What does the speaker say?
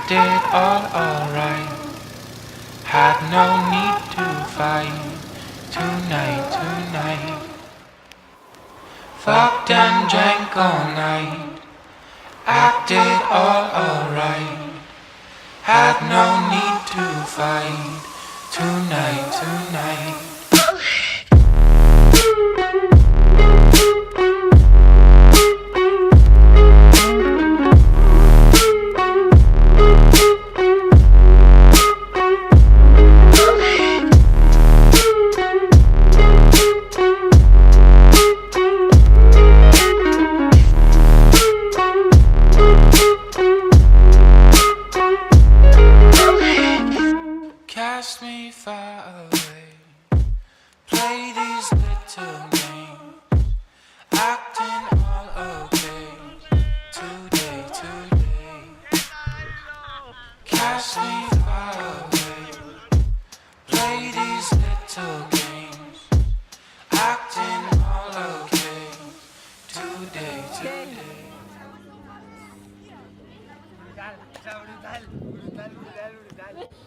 acted all alright. Had no need to fight tonight. Fucked and drank all night. Acted all alright. Had no need to fight tonight. Cast me far away. Play these little games. Acting all okay. Today. Cast me far away. Play these little